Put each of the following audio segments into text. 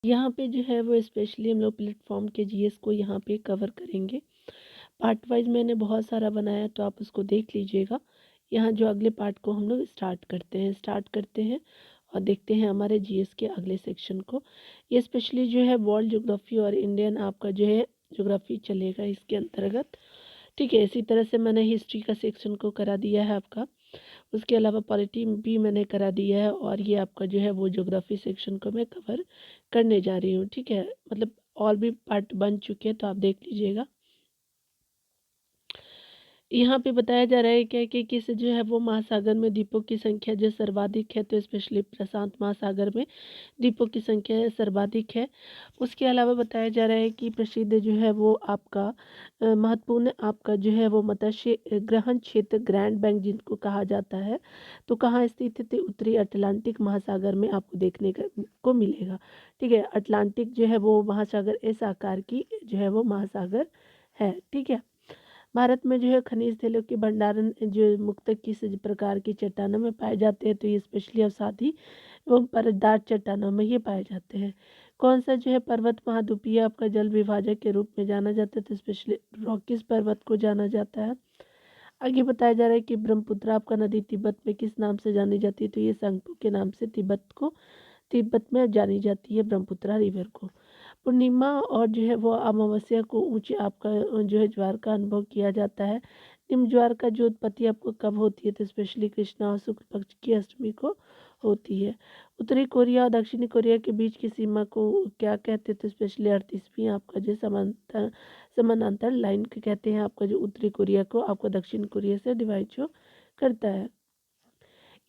यहाँ पे जो है वो स्पेशली हम लोग प्लेटफॉर्म के जीएस को यहाँ पे कवर करेंगे। पार्ट वाइज मैंने बहुत सारा बनाया तो आप उसको देख लीजिएगा। यहाँ जो अगले पार्ट को हम लोग स्टार्ट करते हैं और देखते हैं हमारे जीएस के अगले सेक्शन को। ये स्पेशली जो है वर्ल्ड ज्योग्राफी और इंडियन आपका जो है ज्योग्राफी चलेगा इसके अंतर्गत। ठीक है, इसी तरह से मैंने हिस्ट्री का सेक्शन को करा दिया है आपका। उसके अलावा पॉलिटी भी मैंने करा दिया है और ये आपका जो है वो ज्योग्राफी सेक्शन को मैं कवर करने जा रही हूँ। ठीक है, मतलब और भी पार्ट बन चुके हैं तो आप देख लीजिएगा। यहाँ पे बताया जा रहा है क्या कि किस जो है वो महासागर में द्वीपों की संख्या जो सर्वाधिक है, तो स्पेशली प्रशांत महासागर में द्वीपों की संख्या सर्वाधिक है। उसके अलावा बताया जा रहा है कि प्रसिद्ध जो है वो आपका महत्वपूर्ण आपका जो है वो मत्स्य ग्रहण क्षेत्र ग्रैंड बैंक जिनको कहा जाता है, तो कहाँ स्थित है? तो उत्तरी अटलांटिक महासागर में आपको देखने को मिलेगा। ठीक है, अटलांटिक जो है वो महासागर इस आकार की जो है वो महासागर है। ठीक है, भारत में जो है खनिज तेलों के भंडारण जो मुख्यतः किस प्रकार की चट्टानों में पाए जाते हैं, तो ये स्पेशली अवसादी एवं परतदार चट्टानों में ये पाए जाते हैं। कौन सा जो है पर्वत महाद्वीपीय आपका जल विभाजक के रूप में जाना जाता है, तो स्पेशली रॉकीज पर्वत को जाना जाता है। आगे बताया जा रहा है कि ब्रह्मपुत्र आपका नदी तिब्बत में किस नाम से जानी जाती है, तो ये संगपू के नाम से तिब्बत में जानी जाती है ब्रह्मपुत्रा रिवर को। पूर्णिमा और जो है वो अमावस्या को ऊंचे आपका जो है ज्वार का अनुभव किया जाता है। निम्न ज्वार का जो उत्पत्ति आपको कब होती है, तो स्पेशली कृष्णा और शुक्ल पक्ष की अष्टमी को होती है। उत्तरी कोरिया और दक्षिणी कोरिया के बीच की सीमा को क्या कहते हैं, तो स्पेशली 38वीं आपका जो समानांतर लाइन के कहते हैं, आपका जो उत्तरी कोरिया को आपको दक्षिण कोरिया से डिवाइड जो करता है।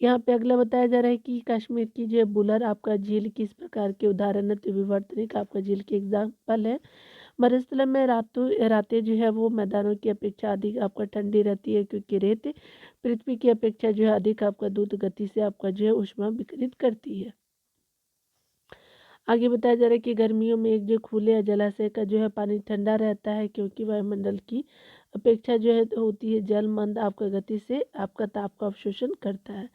यहाँ पे अगला बताया जा रहा है कि कश्मीर की जो बुलर आपका झील किस प्रकार के उदाहरण है, तो विवर्तनिक आपका झील की एग्जाम्पल है। मरुस्थल में रातें जो है वो मैदानों की अपेक्षा अधिक आपका ठंडी रहती है, क्योंकि रेत पृथ्वी की अपेक्षा जो है अधिक आपका द्रुत गति से आपका जो है ऊष्मा विकिरित करती है। आगे बताया जा रहा है कि गर्मियों में एक जो खुले या जलाशय का जो है पानी ठंडा रहता है, क्योंकि वायुमंडल की अपेक्षा जो है होती है जल मंद आपका गति से आपका ताप का अवशोषण करता है।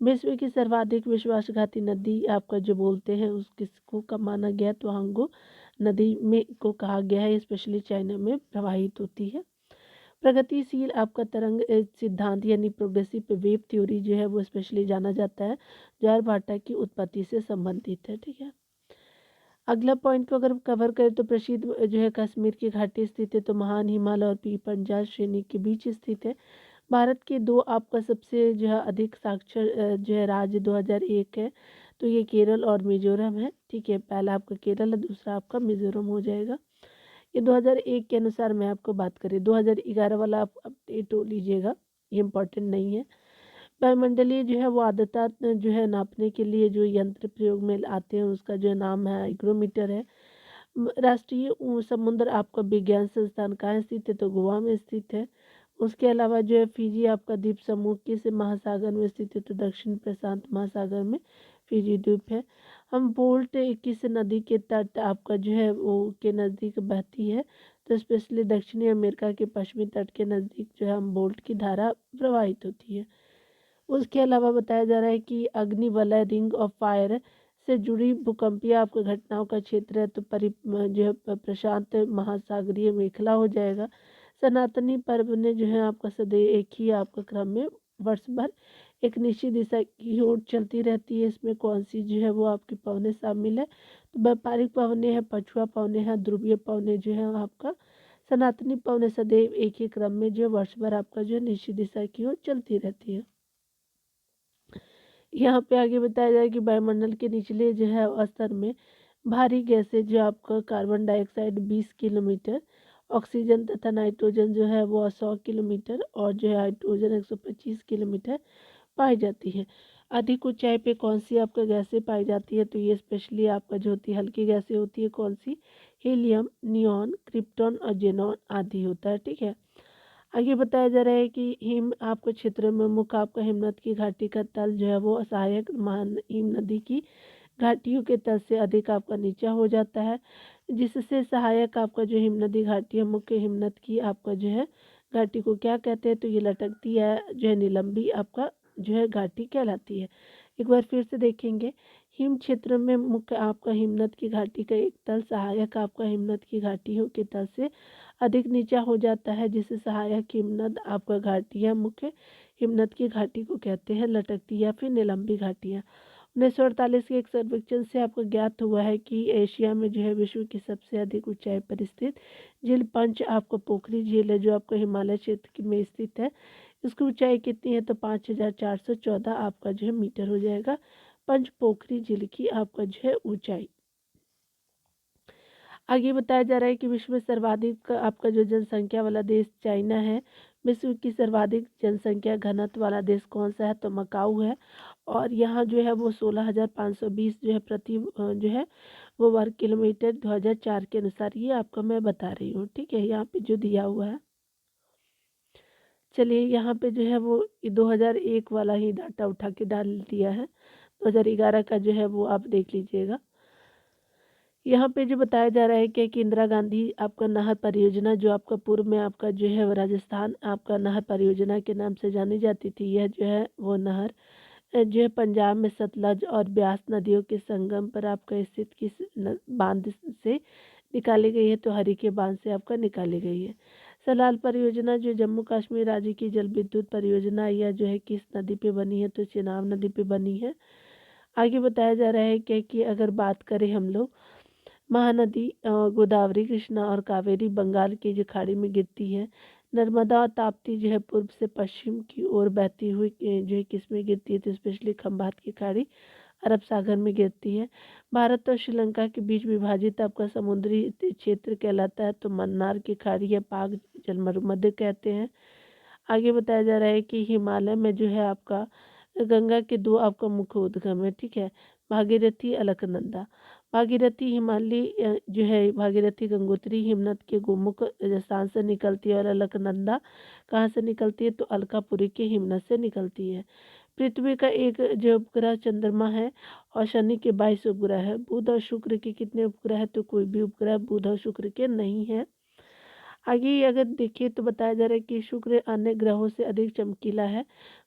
विश्व की सर्वाधिक विश्वासघाती नदी आपका जो बोलते हैं उस किसको का माना गया, तो हांगो नदी में को कहा गया है, स्पेशली चाइना में प्रवाहित होती है। प्रगतिशील आपका तरंग सिद्धांत यानी प्रोग्रेसिव वेव थ्योरी जो है वो स्पेशली जाना जाता है, ज्वार-भाटा की उत्पत्ति से संबंधित है। ठीक है, अगला पॉइंट को अगर कवर करें तो प्रसिद्ध जो है कश्मीर की घाटी स्थित है, तो महान हिमालय और पंजाब श्रेणी के बीच स्थित है। भारत के दो आपका सबसे जो है अधिक साक्षर जो है राज्य 2001 है, तो ये केरल और मिजोरम है। ठीक है, पहला आपका केरल है, दूसरा आपका मिजोरम हो जाएगा। ये 2001 के अनुसार मैं आपको बात करें, 2011 वाला आप अपडेट हो लीजिएगा, ये इम्पोर्टेंट नहीं है। वायुमंडलीय जो है वो आर्द्रता जो है नापने के लिए जो यंत्र प्रयोग में आते हैं उसका जो नाम है हाइग्रोमीटर है। राष्ट्रीय समुद्र आपका विज्ञान संस्थान कहाँ स्थित है, तो गोवा में स्थित है। उसके अलावा जो है फिजी आपका द्वीप समूह किस महासागर में स्थित है, तो दक्षिण प्रशांत महासागर में फिजी द्वीप है। हम बोल्ट किस नदी के तट आपका जो है वो के नज़दीक बहती है, तो स्पेशली दक्षिणी अमेरिका के पश्चिमी तट के नज़दीक जो है हम बोल्ट की धारा प्रवाहित होती है। उसके अलावा बताया जा रहा है कि अग्निवलय रिंग ऑफ फायर से जुड़ी भूकंपीय आपको घटनाओं का क्षेत्र है, तो जो है प्रशांत महासागरीय मेखला हो जाएगा। सनातनी पर्व ने जो है आपका सदैव एक ही आपका क्रम में वर्ष भर एक निश्चित दिशा की ओर चलती रहती है। इसमें कौन सी जो है वो आपकी पवनें शामिल है, तो व्यापारिक पवनें हैं, पछुआ पवनें हैं, ध्रुवीय पवनें जो है आपका। सनातनी पवनें सदैव एक ही क्रम में जो वर्ष भर आपका जो है निश्चित दिशा की ओर चलती रहती है। यहाँ पे आगे बताया जाए कि वायुमंडल के निचले जो है स्तर में भारी गैसें जो आपका कार्बन डाइऑक्साइड 20 किलोमीटर, ऑक्सीजन तथा नाइट्रोजन जो है वो 100 किलोमीटर और जो है हाइड्रोजन 125 किलोमीटर पाई जाती है। अधिक ऊंचाई पे कौन सी आपका गैसें पाई जाती है, तो ये स्पेशली आपका जो होती है हल्की गैसें होती है, कौन सी? हीलियम, नियॉन, क्रिप्टॉन और जेनॉन आदि होता है। ठीक है, आगे बताया जा रहा है कि हिम आपको क्षेत्र में मुख्य आपका हिमनद की घाटी का तल जो है वो सहायक महान हिम नदी की घाटियों के तल से अधिक आपका नीचा हो जाता है, जिससे सहायक आपका जो हिमनदी घाटी है मुख्य हिमनद की आपका जो है घाटी को क्या कहते हैं, तो ये लटकती है जो है निलंबी आपका जो है घाटी कहलाती है। एक बार फिर से देखेंगे, हिम क्षेत्र में मुख्य आपका हिमनद की घाटी का एक तल सहायक आपका हिमनद की घाटियों के तल से अधिक नीचा हो जाता है, जिसे सहायक हिमनद आपका घाटियाँ मुख्य हिमनद की घाटी को कहते हैं। लटकती या फिर निलंबी घाटियाँ। 1948 के एक सर्वेक्षण से आपको ज्ञात हुआ है कि एशिया में जो है विश्व की सबसे अधिक ऊंचाई पर स्थित झील पंच आपका पोखरी झील है, जो आपको हिमालय क्षेत्र में स्थित है। इसकी ऊंचाई कितनी है तो 5414 आपका जो है मीटर हो जाएगा पंच पोखरी झील की आपका जो है ऊंचाई। आगे बताया जा रहा है कि विश्व में सर्वाधिक आपका जो जनसंख्या वाला देश चाइना है। विश्व की सर्वाधिक जनसंख्या घनत्व वाला देश कौन सा है तो मकाऊ है, और यहाँ जो है वो 16,520 जो है प्रति जो है वो वर्ग किलोमीटर 2004 के अनुसार ये आपका मैं बता रही हूँ। ठीक है, यहाँ पे जो दिया हुआ है, चलिए यहाँ पे जो है वो 2001 वाला ही डाटा उठा के डाल दिया है। 2011 का जो है वो आप देख लीजिएगा। यहाँ पे जो बताया जा रहा है कि इंदिरा गांधी आपका नहर परियोजना, जो आपका पूर्व में आपका जो है राजस्थान आपका नहर परियोजना के नाम से जानी जाती थी, यह जो है वो नहर जो है पंजाब में सतलज और ब्यास नदियों के संगम पर आपका स्थित किस बांध से निकाली गई है तो हरी के बांध से आपका निकाली गई है। सलाल परियोजना जो जम्मू कश्मीर राज्य की जल विद्युत परियोजना, यह जो है किस नदी पे बनी है तो चिनाब नदी पे बनी है। आगे बताया जा रहा है कि अगर बात करें हम लोग महानदी गोदावरी कृष्णा और कावेरी बंगाल की जो खाड़ी में गिरती है। नर्मदा और ताप्ती जो है पूर्व से पश्चिम की ओर बहती हुई जो है किस में गिरती है तो स्पेशली खंभात की खाड़ी अरब सागर में गिरती है। भारत और श्रीलंका के बीच विभाजित आपका समुद्री क्षेत्र कहलाता है तो मन्नार की खाड़ी या पाक जलमरुमध्य कहते हैं। आगे बताया जा रहा है कि हिमालय में जो है आपका गंगा के दो आपका मुख्य उद्गम है। ठीक है, भागीरथी अलकनंदा। भागीरथी हिमालय जो है भागीरथी गंगोत्री हिमनद के गोमुख स्थान से निकलती है, और अलकनंदा कहाँ से निकलती है तो अलकापुरी के हिमनद से निकलती है। पृथ्वी का एक जो उपग्रह चंद्रमा है और शनि के 22 उपग्रह है। बुध और शुक्र के कितने उपग्रह है तो कोई भी उपग्रह बुध और शुक्र के नहीं है। आगे अगर देखिए तो बताया जा रहा है कि शुक्र अन्य ग्रहों से अधिक चमकीला है।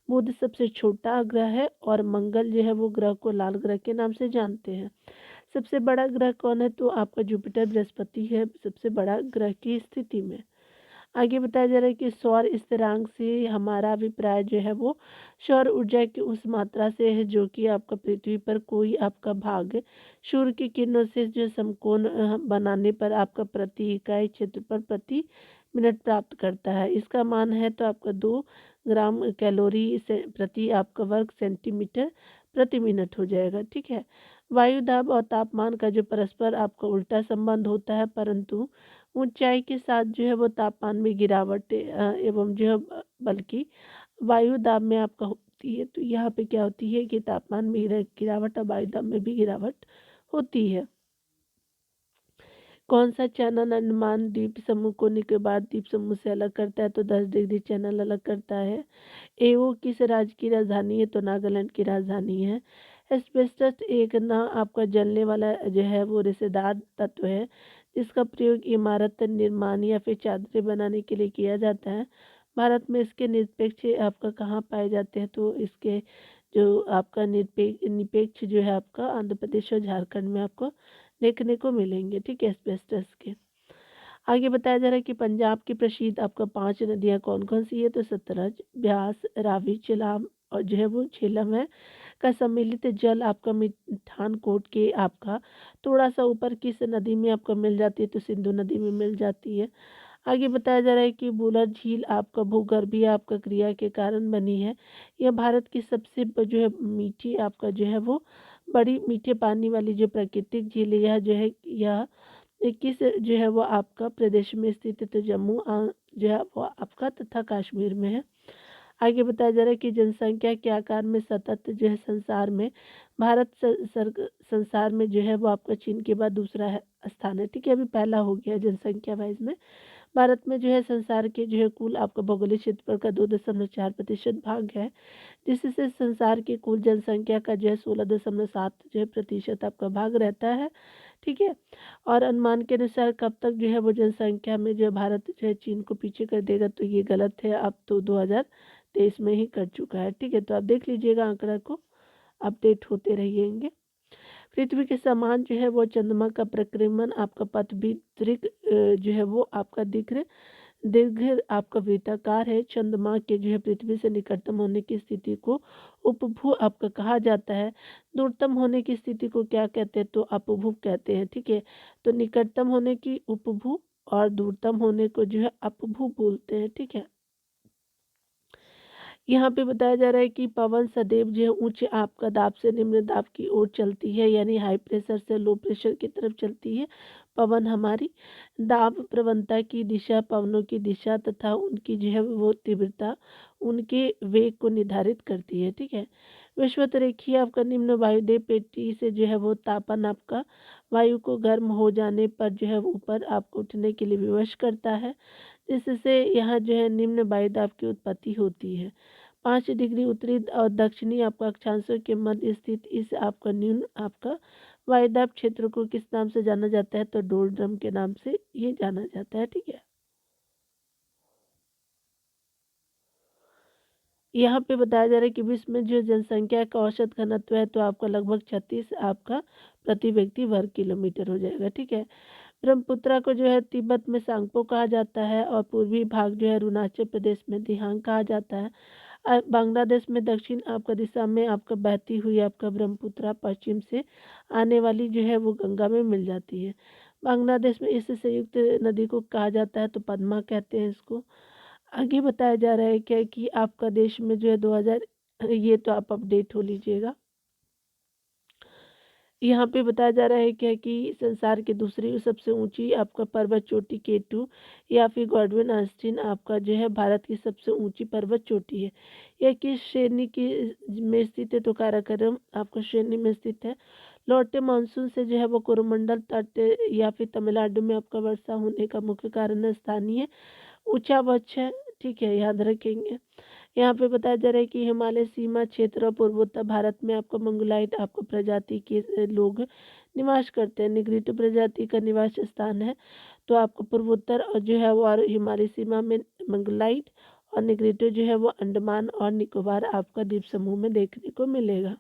बुध सबसे छोटा ग्रह है, और मंगल जो है वो ग्रह को लाल ग्रह के नाम से जानते हैं। सबसे बड़ा ग्रह कौन है तो आपका जुपिटर बृहस्पति है सबसे बड़ा ग्रह की स्थिति में। आगे बताया जा रहा है कि सौर स्थिरांक से हमारा अभिप्राय जो है वो सौर ऊर्जा की उस मात्रा से है जो कि आपका पृथ्वी पर कोई आपका भाग सूर्य की किरणों से जो समकोण बनाने पर आपका प्रति इकाई क्षेत्रफल प्रति मिनट प्राप्त करता है। इसका मान है तो आपका 2 ग्राम कैलोरी से प्रति आपका वर्ग सेंटीमीटर प्रति मिनट हो जाएगा। ठीक है, वायु दाब और तापमान का जो परस्पर आपका उल्टा संबंध होता है, परंतु ऊंचाई के साथ जो है वो तापमान में गिरावट एवं जो है बल्कि वायु दाब में आपका होती है। तो यहाँ पे क्या होती है कि तापमान में गिरावट और वायु दाब में भी गिरावट होती है। कौन सा चैनल अंडमान द्वीप समूह को निकोबार द्वीप समूह से अलग करता है तो 10 डिग्री चैनल अलग करता है। एओ किस राज्य की राजधानी है तो नागालैंड की राजधानी है। एस्बेस्टस एक ना आपका जलने वाला जो है वो रिश्तेदार तत्व है, जिसका प्रयोग इमारत निर्माण या फिर चादरें बनाने के लिए किया जाता है। भारत में इसके निरपेक्ष आपका कहाँ पाए जाते हैं तो इसके जो आपका निरपेक्ष जो है आपका आंध्र प्रदेश और झारखंड में आपको देखने को मिलेंगे। ठीक है, एस्बेस्टस के। आगे बताया जा रहा है कि पंजाब की प्रसिद्ध आपका 5 नदियाँ कौन कौन सी है तो सतलज, ब्यास, रावी, झेलम और जो है वो झेलम है का सम्मिलित जल आपका मिठानकोट के आपका थोड़ा सा ऊपर किस नदी में आपका मिल जाती है तो सिंधु नदी में मिल जाती है। आगे बताया जा रहा है कि बुलर झील आपका भूगर्भीय आपका क्रिया के कारण बनी है। यह भारत की सबसे जो है मीठी आपका जो है वो बड़ी मीठे पानी वाली जो प्राकृतिक झील है, यह जो है यह 21 जो है वो आपका प्रदेश में स्थित है तो जम्मू जो है वो आपका तथा कश्मीर में है। आगे बताया जा रहा है कि जनसंख्या के आकार में सतत जो है संसार में भारत संसार में जो है वो आपका चीन के बाद दूसरा स्थान है। ठीक है, अभी पहला हो गया जनसंख्या वाइज में। भारत में जो है संसार के जो है कुल आपका भौगोलिक क्षेत्रफल का 2.4% भाग है, जिससे संसार की कुल जनसंख्या का जो है 16.7 जो है प्रतिशत आपका भाग रहता है। ठीक है, और अनुमान के अनुसार कब तक जो है वो जनसंख्या में जो है भारत जो है चीन को पीछे कर देगा तो ये गलत है, अब तो 2023 में ही कर चुका है। ठीक है, तो आप देख लीजिएगा आंकड़ा को, अपडेट होते रहिएंगे। पृथ्वी के समान जो है वो चंद्रमा का परिक्रमण आपका पथ भी जो है वो आपका दीर्घ आपका वृत्ताकार है। चंद्रमा के जो है पृथ्वी से निकटतम होने की स्थिति को उपभू आपका कहा जाता है। दूरतम होने की स्थिति को क्या कहते हैं, तो अपभू कहते हैं। ठीक है, तो निकटतम होने की उपभू और दूरतम होने को जो है अपभू बोलते हैं। ठीक है, यहाँ पे बताया जा रहा है कि पवन सदैव जो है उच्च आपका दाब से निम्न दाब की ओर चलती है, यानी हाई प्रेशर से लो प्रेशर की तरफ चलती है। पवन हमारी दाब प्रवणता की दिशा, पवनों की दिशा तथा उनकी जो है वो तीव्रता उनके वेग को निर्धारित करती है। ठीक है, विषुवत-रेखीय आपका निम्न वायुदेव पेटी से जो है वो तापन आपका वायु को गर्म हो जाने पर जो है ऊपर आपको उठने के लिए विवश करता है, जिससे यहाँ जो है निम्न वायुदाब की उत्पत्ति होती है। 5 डिग्री उत्तरी और दक्षिणी आपका अक्षांशों के मध्य स्थित इस आपका न्यून आपका वायुदाब क्षेत्र को किस नाम से जाना जाता है, तो डोलड्रम के नाम से ये जाना जाता है। ठीक है, यहाँ पे बताया जा रहा है कि विश्व में जो जनसंख्या का औसत घनत्व है तो आपका लगभग 36 आपका प्रति व्यक्ति वर्ग किलोमीटर हो जाएगा। ठीक है, ब्रह्मपुत्रा को जो है तिब्बत में सांगपो कहा जाता है और पूर्वी भाग जो है अरुणाचल प्रदेश में दिहांग कहा जाता है। बांग्लादेश में दक्षिण आपका दिशा में आपका बहती हुई आपका ब्रह्मपुत्रा पश्चिम से आने वाली जो है वो गंगा में मिल जाती है। बांग्लादेश में इस संयुक्त नदी को कहा जाता है तो पद्मा कहते हैं इसको। आगे बताया जा रहा है क्या कि आपका देश में जो है 2000, ये तो आप अपडेट हो लीजिएगा। यहाँ पे बताया जा रहा है क्या कि संसार की दूसरी सबसे ऊंची आपका पर्वत चोटी K2 या फिर गॉडविन आस्टीन आपका जो है भारत की सबसे ऊंची पर्वत चोटी है। यह किस श्रेणी की में स्थित है, तो काराकोरम आपका श्रेणी में स्थित है। लौटे मानसून से जो है वो कोरोमंडल तट या फिर तमिलनाडु में आपका वर्षा होने का मुख्य कारण है स्थानीय ऊंचा वक्ष है। ठीक है, याद रखेंगे। यहाँ पे बताया जा रहा है कि हिमालय सीमा क्षेत्र और पूर्वोत्तर भारत में आपको मंगोलाइट आपको प्रजाति के लोग निवास करते हैं। निग्रिटो प्रजाति का निवास स्थान है तो आपको पूर्वोत्तर और जो है वो और हिमालय सीमा में मंगोलाइट और निग्रिटो जो है वो अंडमान और निकोबार आपका द्वीप समूह में देखने को मिलेगा।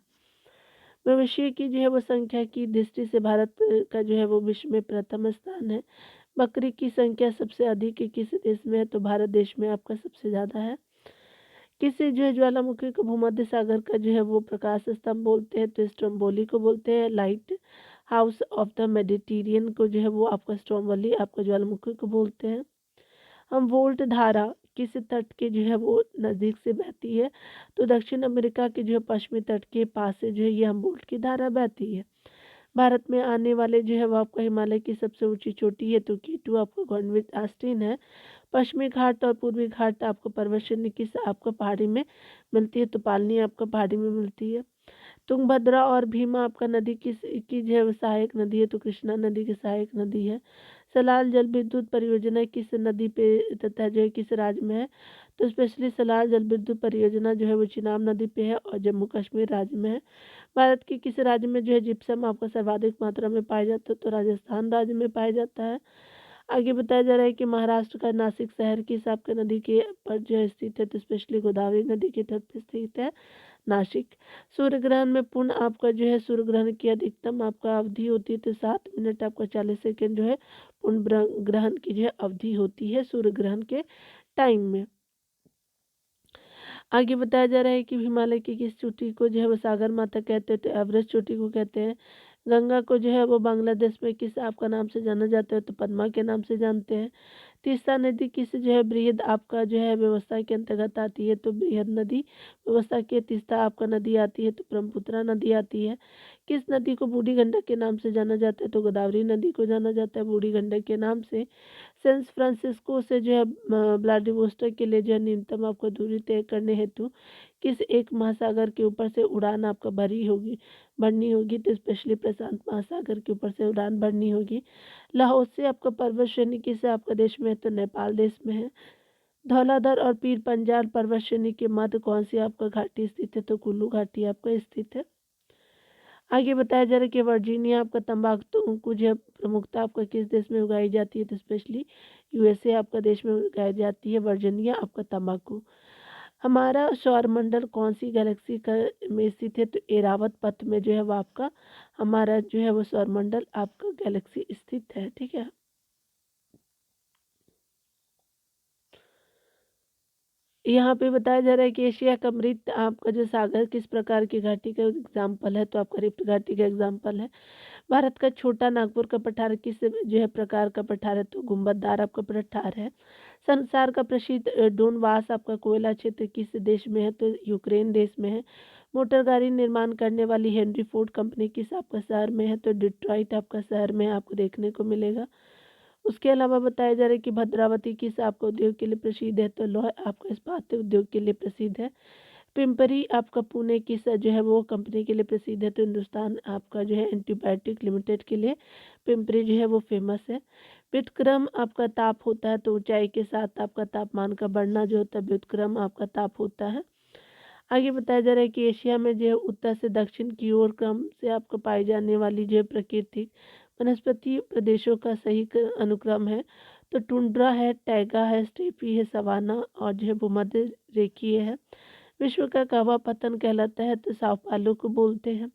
मवेशी की जो है वो संख्या की दृष्टि से भारत का जो है वो विश्व में प्रथम स्थान है। बकरी की संख्या सबसे अधिक किस देश में है, तो भारत देश में आपका सबसे ज़्यादा है। किसी जो है ज्वालामुखी को भूमध्य सागर का जो है वो प्रकाश स्तंभ बोलते हैं, तो स्ट्रोम्बोली को बोलते हैं। Light house of the Mediterranean को जो है वो आपका स्ट्रोम्बोली आपका ज्वालामुखी को बोलते हैं। हम वोल्ट धारा किस तट के जो है वो नज़दीक से बहती है, तो दक्षिण अमेरिका के जो है पश्चिमी तट के पास से जो है ये हम वोल्ट की धारा बहती है। भारत में आने वाले जो है वो आपका हिमालय की सबसे ऊंची चोटी है तो K2 आपका गॉडविन आस्टीन है। पश्चिमी घाट और पूर्वी घाट आपको पर्वत श्रेणी किस आपको पहाड़ी में मिलती है, तो पालनी आपको पहाड़ी में मिलती है। तुंगभद्रा और भीमा आपका नदी किस की जो है वो सहायक नदी है, तो कृष्णा नदी की सहायक नदी है। सलाल जल विद्युत परियोजना किस नदी पे तथा जो है किस राज्य में है, तो स्पेशली सलाल जल विद्युत परियोजना जो है वो चिनाब नदी पे है और जम्मू कश्मीर राज्य में है। भारत के किस राज्य में जो है जिप्सम आपका सर्वाधिक मात्रा में पाया जाता है, तो राजस्थान राज्य में पाया जाता है। आगे बताया जा रहा है कि महाराष्ट्र का नासिक शहर किस आपके नदी के पर जो है स्थित है, तो स्पेशली गोदावरी नदी के तट पर स्थित है नासिक। सूर्य ग्रहण में पूर्ण आपका जो है सूर्य ग्रहण की अधिकतम आपका अवधि होती है, तो 7 मिनट आपका 40 सेकेंड जो है पूर्ण ग्रहण की जो है अवधि होती है सूर्य ग्रहण के टाइम में। आगे बताया जा रहा है कि हिमालय की किस चोटी को जो है वो सागर माता कहते हैं, तो एवरेस्ट चोटी को कहते हैं। गंगा को जो है वो बांग्लादेश में किस आपका नाम से जाना जाता है, तो पद्मा के नाम से जानते हैं। तीस्ता नदी किस जो है बृहद आपका जो है व्यवस्था के अंतर्गत आती है, तो बृहद नदी व्यवस्था के तीस्ता आपका नदी आती है, तो ब्रह्मपुत्रा नदी आती है। किस नदी को बूढ़ी गंडक के नाम से जाना जाता है, तो गोदावरी नदी को जाना जाता है बूढ़ी गंडक के नाम से। सैन फ्रांसिस्को से जो है व्लादिवोस्टोक के लिए जो है न्यूनतम आपको दूरी तय करने हेतु किस एक महासागर के ऊपर से उड़ान आपका भरनी होगी, तो स्पेशली प्रशांत महासागर के ऊपर से उड़ान भरनी होगी। लाहौल से आपका पर्वत श्रेणी किस आपका देश में है, तो नेपाल देश में है। धौलाधर और पीर पंजाल पर्वत श्रेणी के मध्य कौन सी आपका घाटी स्थित है, तो कुल्लू घाटी आपका स्थित है। आगे बताया जा रहा है कि वर्जीनिया आपका तंबाकू जो है प्रमुखता आपका किस देश में उगाई जाती है, तो स्पेशली USA आपका देश में उगाई जाती है वर्जीनिया आपका तंबाकू। हमारा सौरमंडल कौन सी गैलेक्सी का में स्थित है? तो एरावत पथ में जो है वो आपका हमारा जो है वो सौरमंडल आपका गैलेक्सी स्थित है। ठीक है। यहाँ पे बताया जा रहा है कि एशिया का मृत आपका जो सागर किस प्रकार की घाटी का एग्जाम्पल है? तो आपका रिफ्ट घाटी का एग्जाम्पल है। भारत का छोटा नागपुर का पठार किस जो है प्रकार का पठार है? तो गुंबददार आपका पठार है। संसार का प्रसिद्ध डोनबास आपका कोयला क्षेत्र किस देश में है? तो यूक्रेन देश में है। मोटर गाड़ी निर्माण करने वाली हेनरी फोर्ड कंपनी किस आपका शहर में है? तो डिट्रॉइट आपका शहर में आपको देखने को मिलेगा। उसके अलावा बताया जा रहा है कि भद्रावती किस आपका उद्योग के लिए प्रसिद्ध है? तो लौह आपका इस्पात उद्योग के लिए प्रसिद्ध है। पिंपरी आपका पुणे किस जो है वो कंपनी के लिए प्रसिद्ध है? तो हिंदुस्तान आपका जो है एंटीबायोटिक लिमिटेड के लिए पिंपरी जो है वो फेमस है। व्युत्क्रम आपका ताप होता है, तो ऊंचाई के साथ आपका तापमान का बढ़ना जो होता है व्युत्क्रम आपका ताप होता है। आगे बताया जा रहा है कि एशिया में जो है उत्तर से दक्षिण की ओर क्रम से आपको पाई जाने वाली जो है प्राकृतिक वनस्पति प्रदेशों का सही अनुक्रम है। तो टुंड्रा है, टैगा है, स्टेपी है, सवाना और जो है भूमध्य रेखीय है। विश्व का कहवा पतन कहलाता है? तो साओ पालो को बोलते हैं।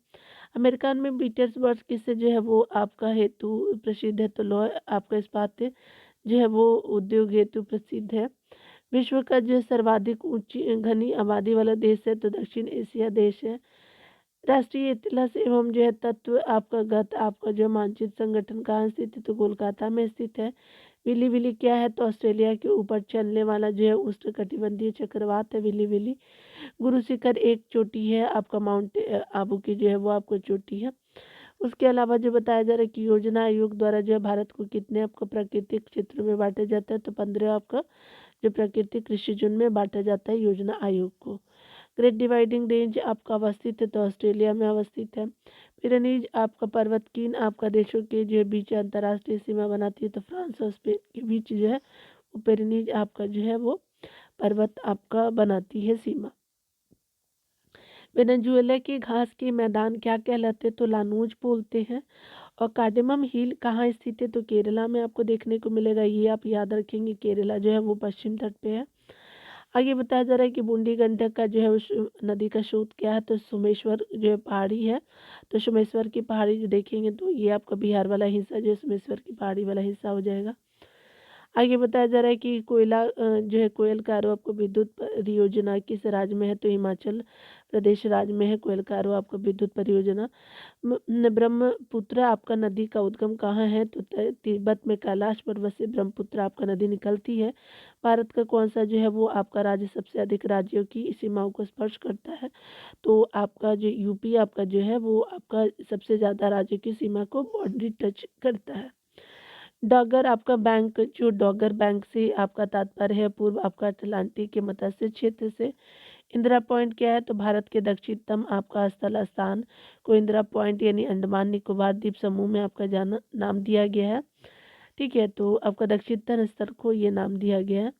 अमेरिका में पीटर्सबर्ग किससे जो है वो आपका हेतु प्रसिद्ध है? तो लौह आपका इस्पात जो है वो उद्योग हेतु प्रसिद्ध है। विश्व का जो सर्वाधिक ऊंची घनी आबादी वाला देश है? तो दक्षिण एशिया देश है। राष्ट्रीय इतिहास एवं जो है तत्व आपका गत आपका जो मानचित्र संगठन कहाँ स्थित है? तो कोलकाता में स्थित है। विली विली क्या है? तो ऑस्ट्रेलिया के ऊपर चलने वाला जो है उष्णकटिबंधीय चक्रवात है विली विली। गुरु शिखर एक चोटी है आपका माउंट आबू की जो है वो आपको चोटी है। उसके अलावा जो बताया जा रहा है कि योजना आयोग द्वारा जो है भारत को कितने आपको प्राकृतिक क्षेत्र में बांटा जाता है? तो 15 आपका जो प्राकृतिक कृषि जोन में बांटा जाता है योजना आयोग को। ग्रेट डिवाइडिंग रेंज आपका अवस्थित है? तो ऑस्ट्रेलिया में अवस्थित है। पिरेनीज आपका पर्वत किन आपका देशों के जो है बीच अंतर्राष्ट्रीय सीमा बनाती है? तो फ्रांस और स्पेन के बीच जो है वो पिरेनीज आपका जो है वो पर्वत आपका बनाती है सीमा। वेनेजुएला के घास के मैदान क्या कहलाते हैं? तो लानूज बोलते हैं। और कार्डेमम हिल कहाँ स्थित है? तो केरला में आपको देखने को मिलेगा। ये आप याद रखेंगे, केरला जो है वो पश्चिम तट पे है। आगे बताया जा रहा है कि बूंदी गंडक का जो है नदी का स्रोत क्या है? तो सोमेश्वर जो है पहाड़ी है। तो सोमेश्वर की पहाड़ी जो देखेंगे तो ये आपका बिहार वाला हिस्सा जो है सोमेश्वर की पहाड़ी वाला हिस्सा हो जाएगा। आगे बताया जा रहा है कि कोयला जो है कोयल कारो आपको विद्युत परियोजना किस राज्य में है? तो हिमाचल प्रदेश राज्य में है कोयल कारो आपका विद्युत परियोजना। ब्रह्मपुत्र आपका नदी का उद्गम कहाँ है? तो तिब्बत में कैलाश पर्वत से ब्रह्मपुत्र आपका नदी निकलती है। भारत का कौन सा जो है वो आपका राज्य सबसे अधिक राज्यों की सीमाओं को स्पर्श करता है? तो आपका जो यूपी आपका जो है वो आपका सबसे ज़्यादा राज्य की सीमा को बाउंड्री टच करता है। डॉगर आपका बैंक जो डॉगर बैंक से आपका तात्पर्य है पूर्व आपका अटलांटिक के मत्स्य क्षेत्र से। इंदिरा पॉइंट क्या है? तो भारत के दक्षिणतम आपका स्थल स्थान को इंदिरा पॉइंट यानी अंडमान निकोबार द्वीप समूह में आपका जाना नाम दिया गया है। ठीक है, तो आपका दक्षिणतम स्तर को ये नाम दिया गया है।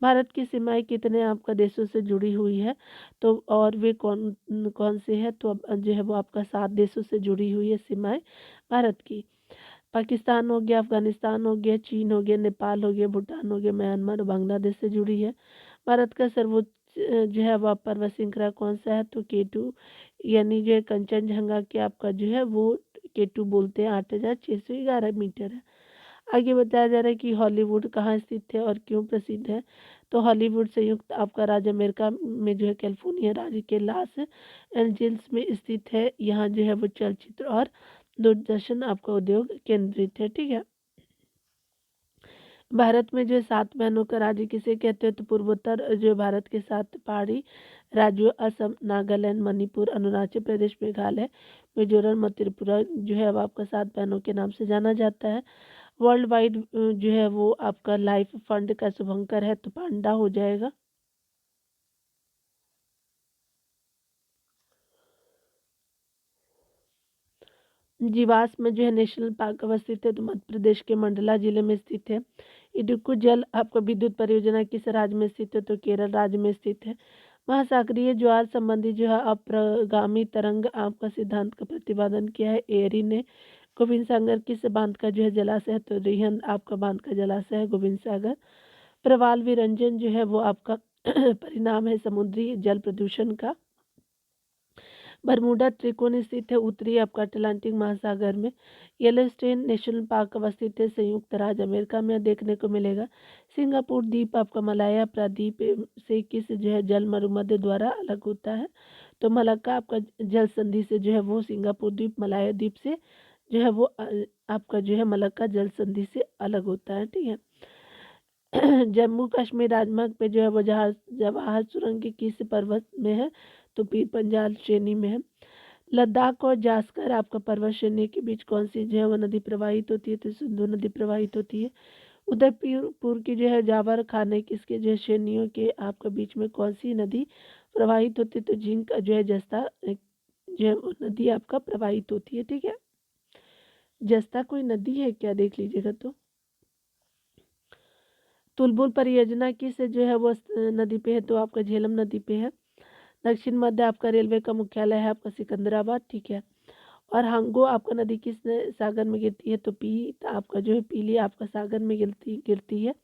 भारत की सीमाएं कितने आपका देशों से जुड़ी हुई है? तो और वे कौन कौन से है? तो अब जो है वो आपका 7 देशों से जुड़ी हुई है सीमाएं भारत की। पाकिस्तान हो गया, अफगानिस्तान हो गया, चीन हो गया, नेपाल हो गया, भूटान हो गया, म्यांमार और बांग्लादेश से जुड़ी है। भारत का सर्वोच्च जो है वह पर्वत श्रृंखला कौन सा है? तो केटू यानी जो है कंचनजंगा के आपका जो है वो केटू बोलते हैं। 8,611 मीटर है। आगे बताया जा रहा है कि हॉलीवुड कहाँ स्थित है और क्यों प्रसिद्ध है? तो हॉलीवुड संयुक्त आपका राज्य अमेरिका में जो है कैलिफोर्निया राज्य के लॉस एंजल्स में स्थित है। यहाँ जो है वो चलचित्र और दूरदर्शन आपका उद्योग केंद्रित है। ठीक है। भारत में जो 7 बहनों का राज्य किसे कहते हैं? तो पूर्वोत्तर जो भारत के 7 पहाड़ी राज्यों असम, नागालैंड, मणिपुर, अरुणाचल प्रदेश, मेघालय, मिजोरम और त्रिपुरा जो है अब आपका 7 बहनों के नाम से जाना जाता है। वर्ल्ड वाइड जो है वो आपका लाइफ फंड का शुभंकर है, तो पांडा हो जाएगा। जीवास में जो है नेशनल पार्क अवस्थित है, तो मध्य प्रदेश के मंडला जिले में स्थित है। इडुक्कू जल आपका विद्युत परियोजना किस राज्य में स्थित है? तो केरल राज्य में स्थित है। महासागरीय ज्वार संबंधी जो है अप्रगामी तरंग आपका सिद्धांत का प्रतिपादन किया है एरी ने। गोविंद सागर किस बांध का जो है जलाशय है? तो रिहंद आपका बांध का जलाशय है गोविंद सागर। प्रवाल विरंजन जो है वो आपका परिणाम है समुद्री जल प्रदूषण का। बरमूडा त्रिकोण स्थित है उत्तरी आपका अटलांटिक महासागर में। येलोस्टोन नेशनल पार्क अवस्थित है संयुक्त राज्य अमेरिका में देखने को मिलेगा। सिंगापुर द्वीप आपका मलाया प्राद्वीप से किस जो है जल मरुमध्य द्वारा अलग होता है? तो मलक्का आपका जल संधि से जो है वो सिंगापुर द्वीप मलाया द्वीप से जो है वो आपका जो है मलक्का जल संधि से अलग होता है, ठीक है। जम्मू कश्मीर राजमार्ग पे जो है वो जवाहर सुरंग के किस पर्वत में है? तो पीर पंजाल श्रेणी में है। लद्दाख और जास्कर आपका पर्वत श्रेणी के बीच कौन सी जो है वो नदी प्रवाहित होती है? तो सिंधु नदी प्रवाहित होती है। उदयपुर की जो है जावर खाने किसके जो है श्रेणियों के आपका बीच में कौन सी नदी प्रवाहित होती है? तो झींग का जो है जस्ता जो है वो नदी आपका प्रवाहित होती है, ठीक है। जस्ता कोई नदी है क्या, देख लीजिएगा। तो तुलबुल परियोजना किस जो है वो नदी पे है? तो आपका झेलम नदी पे है। दक्षिण मध्य आपका रेलवे का मुख्यालय है आपका सिकंदराबाद, ठीक है। और हांगो आपका नदी किस सागर में गिरती है? तो आपका जो है पीली आपका सागर में गिरती है।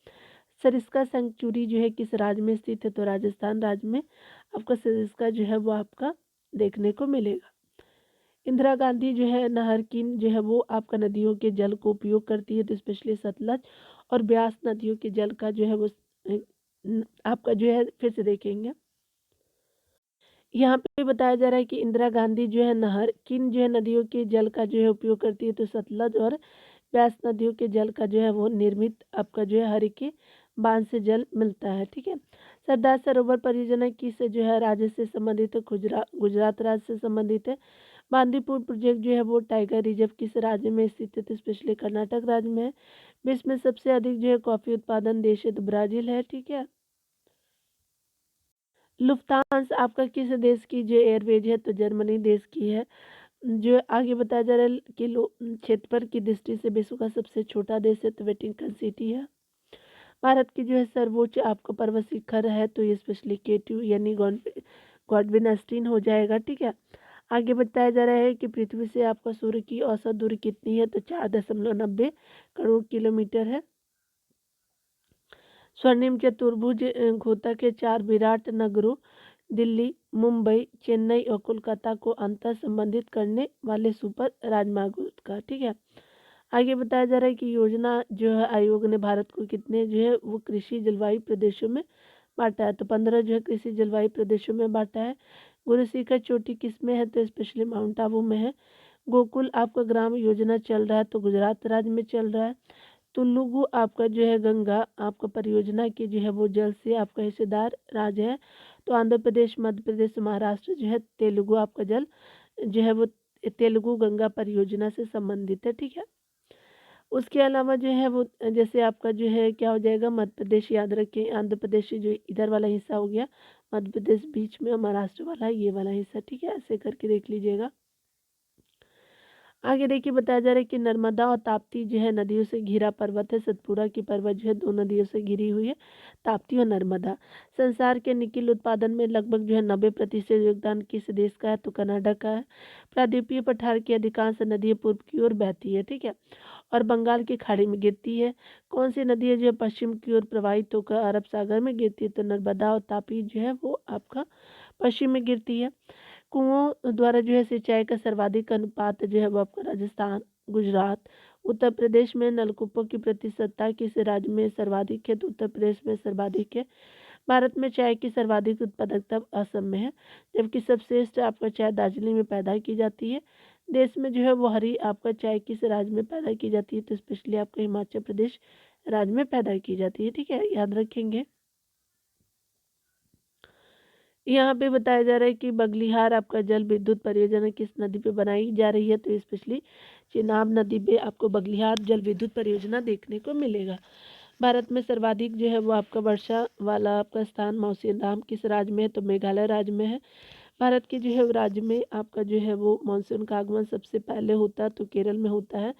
सरिस्का सेंचुरी जो है किस राज्य में स्थित है? तो राजस्थान राज्य में आपका सरिस्का जो है वो आपका देखने को मिलेगा। इंदिरा गांधी जो है नहर किन जो है वो आपका नदियों के जल को उपयोग करती है? तो स्पेशली सतलज और ब्यास नदियों के जल का जो है वो आपका जो है फिर से देखेंगे। यहाँ पे बताया जा रहा है कि इंदिरा गांधी जो है नहर किन जो है नदियों के जल का जो है उपयोग करती है? तो सतलज और ब्यास नदियों के जल का जो है वो निर्मित आपका जो है हरिके बांध से जल मिलता है, ठीक है। सरदार सरोवर परियोजना किस जो है राज्य से संबंधित है? गुजरात राज्य से संबंधित है। बांदीपुर प्रोजेक्ट जो है वो टाइगर रिजर्व किस राज्य में स्थित है? तो स्पेशली कर्नाटक राज्य में है। विश्व में सबसे अधिक जो है कॉफी उत्पादन देश है? तो ब्राजील है, ठीक है। लुफ्तांस आपका किस देश की जो एयरवेज है? तो जर्मनी देश की है। जो आगे बताया जा रहा है कि क्षेत्रफल की दृष्टि से विश्व का सबसे छोटा देश है? तो वेटिकन सिटी है। भारत की जो है सर्वोच्च आपका पर्वत शिखर है? तो ये स्पेशली K2 यानी गॉडविन अस्टीन हो जाएगा, ठीक है। आगे बताया जा रहा है कि पृथ्वी से आपका सूर्य की औसत दूरी कितनी है? तो 4.90 करोड़ किलोमीटर है। स्वर्णिम चतुर्भुज घोता के 4 विराट नगरों दिल्ली, मुंबई, चेन्नई और कोलकाता को अंतर संबंधित करने वाले सुपर राजमार्गों का, ठीक है। आगे बताया जा रहा है कि योजना जो है आयोग ने भारत को कितने जो है वो कृषि जलवायु प्रदेशों में बांटा है? तो 15 जो है कृषि जलवायु प्रदेशों में बांटा है। गुरु शिखर चोटी किस में है? तो स्पेशली माउंट आबू में है। गोकुल आपका ग्राम योजना चल रहा है? तो गुजरात राज्य में चल रहा है। तुल्लुगु आपका जो है गंगा आपका परियोजना की जो है वो जल से आपका हिस्सेदार राज्य है? तो आंध्र प्रदेश, मध्य प्रदेश, महाराष्ट्र जो है तेलुगु आपका जल जो है वो तेलुगु गंगा परियोजना से संबंधित है, ठीक है। उसके अलावा जो है वो जैसे आपका जो है क्या हो जाएगा, मध्य प्रदेश याद रखें, आंध्र प्रदेश जो इधर वाला हिस्सा हो गया, मध्य प्रदेश बीच में और महाराष्ट्र वाला ये वाला हिस्सा, ठीक है। ऐसे करके देख लीजिएगा। आगे देखिए बताया जा रहा है कि नर्मदा और ताप्ती जो है नदियों से घिरा पर्वत है। सतपुरा की पर्वत जो है 2 नदियों से घिरी हुई है, ताप्ती और नर्मदा। संसार के निकिल उत्पादन में लगभग जो है 90% योगदान किस देश का है? तो कनाडा का है। प्रायद्वीपीय पठार की अधिकांश नदियाँ पूर्व की ओर बहती है, ठीक है, और बंगाल की खाड़ी में गिरती है। कौन सी नदी है जो पश्चिम की ओर प्रवाहित होकर अरब सागर में गिरती है? तो नर्मदा और तापी जो है वो आपका पश्चिम में गिरती है। कुओं द्वारा जो है सिंचाई का सर्वाधिक अनुपात जो है वो आपका राजस्थान, गुजरात, उत्तर प्रदेश में। नलकूपों की प्रतिशतता किस राज्य में सर्वाधिक है? तो उत्तर प्रदेश में सर्वाधिक है। भारत में चाय की सर्वाधिक उत्पादकता असम में है, जबकि सबश्रेष्ठ आपका चाय दार्जिलिंग में पैदा की जाती है। देश में जो है वो हरी आपका चाय किस राज्य में पैदा की जाती है? तो स्पेशली आपका हिमाचल प्रदेश राज्य में पैदा की जाती है, ठीक है, याद रखेंगे। यहाँ पे बताया जा रहा है कि बगलिहार आपका जल विद्युत परियोजना किस नदी पे बनाई जा रही है? तो स्पेशली चेनाब नदी पे आपको बगलिहार जल विद्युत परियोजना देखने को मिलेगा। भारत में सर्वाधिक जो है वो आपका वर्षा वाला आपका स्थान मौसिनराम किस राज्य में है? तो मेघालय राज्य में है। भारत के जो है राज्य में आपका जो है वो मानसून का आगमन सबसे पहले होता है? तो केरल में होता है।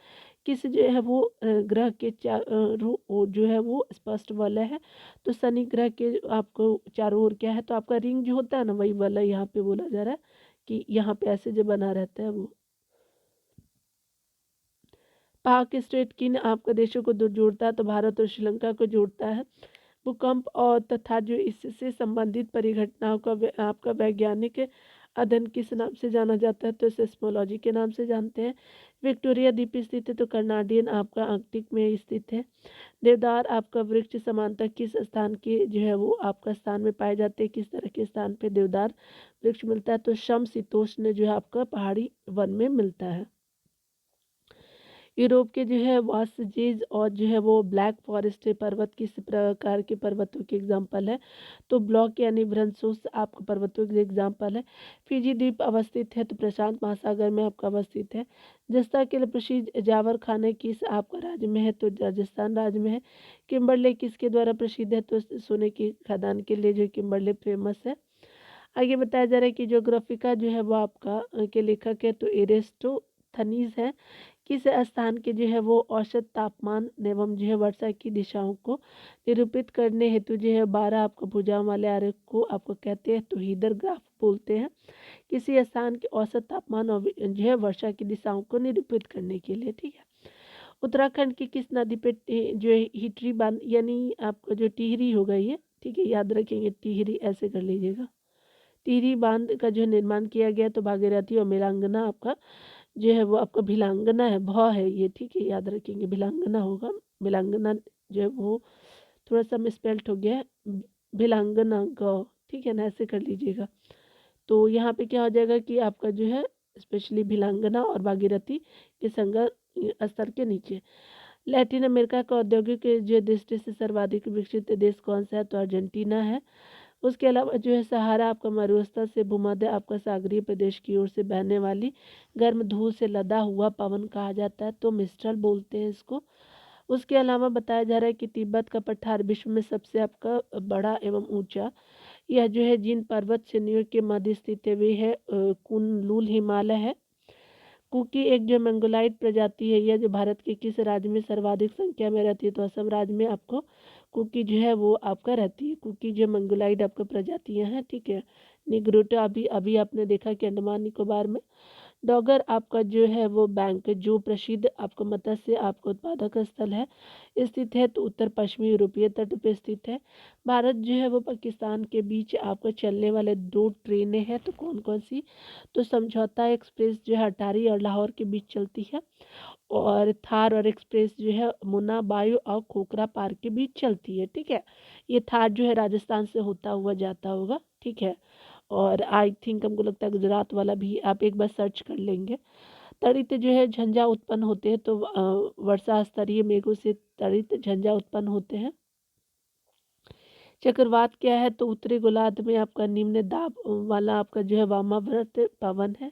किस जो है वो ग्रह के जो है वो स्पष्ट वलय है? तो शनि ग्रह के आपको चारों ओर क्या है? तो आपका रिंग जो होता है ना, वही वलय यहाँ पे बोला जा रहा है कि यहाँ पे ऐसे जो बना रहता है वो। पाक स्ट्रेट किन आपका देशों को जोड़ता है? तो भारत और श्रीलंका को जोड़ता है। भूकंप और तथा जो इससे संबंधित परिघटनाओं का आपका वैज्ञानिक अध्ययन किस नाम से जाना जाता है? तो सेस्मोलॉजी के नाम से जानते हैं। विक्टोरिया द्वीप स्थित है तो कर्नाडियन आपका आर्कटिक में स्थित है। देवदार आपका वृक्ष समानता किस स्थान के जो है वो आपका स्थान में पाए जाते हैं? किस तरह के स्थान पे देवदार वृक्ष मिलता है? तो समशीतोष्ण जो है आपका पहाड़ी वन में मिलता है। यूरोप के जो है वास्जेज और जो है वो ब्लैक फॉरेस्ट पर्वत किस प्रकार के पर्वतों के एग्जाम्पल है? तो ब्लॉक यानी ब्रंसोस आपका पर्वतों के एग्जाम्पल है। फिजी द्वीप अवस्थित है तो प्रशांत महासागर में आपका अवस्थित है। जस्ता के लिए प्रसिद्ध जावर खाने किस आपका राज्य में है? तो राजस्थान राज्य में है। किम्बरले किसके द्वारा प्रसिद्ध है? तो सोने की खदान के लिए जो किम्बरले फेमस है। आगे बताया जा रहा है कि ज्योग्राफिका जो है वो आपका के लेखक है तो एरिस्टोथनीज है। किस स्थान के जो है वो औसत तापमान एवं जो है वर्षा की दिशाओं को निरूपित करने हेतु जो है 12 आपको भुजाओं वाले आरेख को आपको कहते हैं तो हीदर ग्राफ बोलते हैं। किसी स्थान के औसत तापमान और जो है वर्षा की दिशाओं को निरूपित करने के लिए, ठीक है। उत्तराखंड की किस नदी पे जो है हिटरी बांध यानी आपका जो टिहरी होगा ये, ठीक है, याद रखेंगे टिहरी ऐसे कर लीजिएगा। टिहरी बांध का जो निर्माण किया गया तो भागीरथी और मेलांगना आपका जो है वो आपका भिलांगना है, भ है ये, ठीक है, याद रखेंगे भिलांगना होगा। भिलांगना जो है वो थोड़ा सा मिसपेल्ट हो गया है, भिलांगना ग, ठीक है ना, ऐसे कर लीजिएगा। तो यहाँ पे क्या हो जाएगा कि आपका जो है स्पेशली भिलांगना और भागीरथी के संगम स्तर के नीचे। लैटिन अमेरिका का औद्योगिक जो दृष्टि से सर्वाधिक विकसित देश कौन सा है? तो अर्जेंटीना है। उसके अलावा जो है सहारा आपका मरुस्थल से भूमध्य आपका सागरीय प्रदेश की ओर से बहने वाली गर्म धूल से लदा हुआ पवन कहा जाता है तो मिस्ट्रल बोलते हैं इसको। उसके अलावा बताया जा रहा है कि तिब्बत का पठार विश्व में सबसे आपका बड़ा एवं ऊंचा यह जो है जिन पर्वत श्रेणियों के मध्य स्थित है वे है कुनलुल हिमालय है। कुकी एक जो मंगोलाइड प्रजाति है यह जो भारत के किस राज्य में सर्वाधिक संख्या में रहती है? तो असम राज्य में आपको कुकी जो है वो आपका रहती है। कुकी जो मंगोलाइड आपका प्रजातियां हैं, ठीक है। निग्रोटा अभी अभी आपने देखा कि अंडमान निकोबार में। डॉगर आपका जो है वो बैंक जो प्रसिद्ध आपका मत्स्य आपका उत्पादक स्थल है स्थित है तो उत्तर पश्चिमी यूरोपीय तट पर स्थित है। भारत जो है वो पाकिस्तान के बीच आपका चलने वाले 2 ट्रेनें हैं तो कौन कौन सी? तो समझौता एक्सप्रेस जो है अटारी और लाहौर के बीच चलती है और थार और एक्सप्रेस जो है मुन्ना बायू और खोखरा पार्क के बीच चलती है, ठीक है। ये थार जो है राजस्थान से होता हुआ जाता होगा, ठीक है। और आई थिंक हमको लगता है गुजरात वाला भी आप एक बार सर्च कर लेंगे। तड़ित जो है झंझा उत्पन्न होते हैं तो वर्षा स्तरीय मेघों से तड़ित झंझा उत्पन्न होते हैं। चक्रवात क्या है? तो उत्तरी गोलार्ध में आपका निम्न दाब वाला आपका जो है वामावर्त पवन है।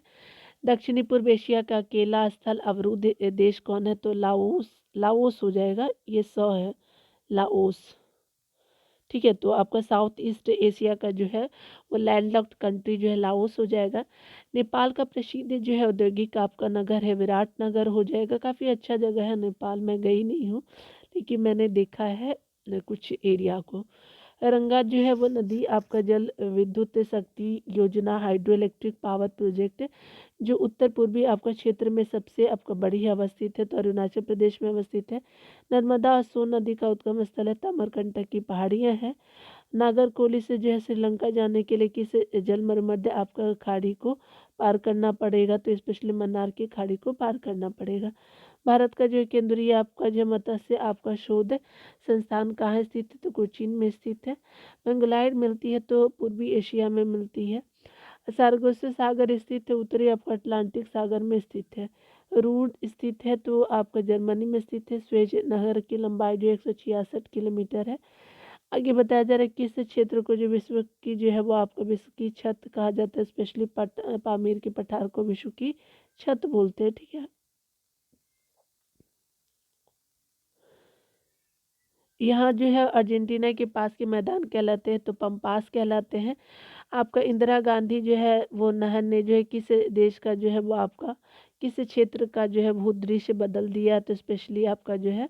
दक्षिणी पूर्व एशिया का अकेला स्थल अवरुद्ध देश कौन है? तो लाओस, लाओस हो जाएगा, ये है लाओस, ठीक है। तो आपका साउथ ईस्ट एशिया का जो है वो लैंडलॉक्ड कंट्री जो है लाओस हो जाएगा। नेपाल का प्रसिद्ध जो है औद्योगिक आपका नगर है विराट नगर हो जाएगा। काफ़ी अच्छा जगह है नेपाल, मैं गई नहीं हूँ लेकिन मैंने देखा है कुछ एरिया को। रंगा जो है वो नदी आपका जल विद्युत शक्ति योजना हाइड्रो इलेक्ट्रिक पावर प्रोजेक्ट जो उत्तर पूर्वी आपका क्षेत्र में सबसे आपका बड़ी अवस्थित है तो अरुणाचल प्रदेश में अवस्थित है। नर्मदा और सोन नदी का उद्गम स्थल है तमरकंटक की पहाड़ियाँ हैं। नागरकोली से जो है श्रीलंका जाने के लिए किस जलमर्मध्य आपका खाड़ी को पार करना पड़ेगा? तो स्पेशली मन्नार की खाड़ी को पार करना पड़ेगा। भारत का जो केंद्रीय आपका जो मत्स्य आपका शोध संस्थान कहाँ स्थित है? तो कोचीन में स्थित है। मंगोलाइड मिलती है तो पूर्वी एशिया में मिलती है। सार्गोस सागर स्थित है उत्तरी आपका अटलांटिक सागर में स्थित है। रूड स्थित है तो आपका जर्मनी में स्थित है। स्वेज नहर की लंबाई जो 166 किलोमीटर है। आगे बताया जा रहा है कि इस क्षेत्र को जो विश्व की जो है वो आपका विश्व की छत कहा जाता है। स्पेशली पामीर के पठार को विश्व की छत बोलते हैं, ठीक है। यहाँ जो है अर्जेंटीना के पास के मैदान कहलाते हैं तो पंपास कहलाते हैं। आपका इंदिरा गांधी जो है वो नहर ने जो है किस देश का जो है वो आपका किस क्षेत्र का जो है भूदृश्य बदल दिया? तो स्पेशली आपका जो है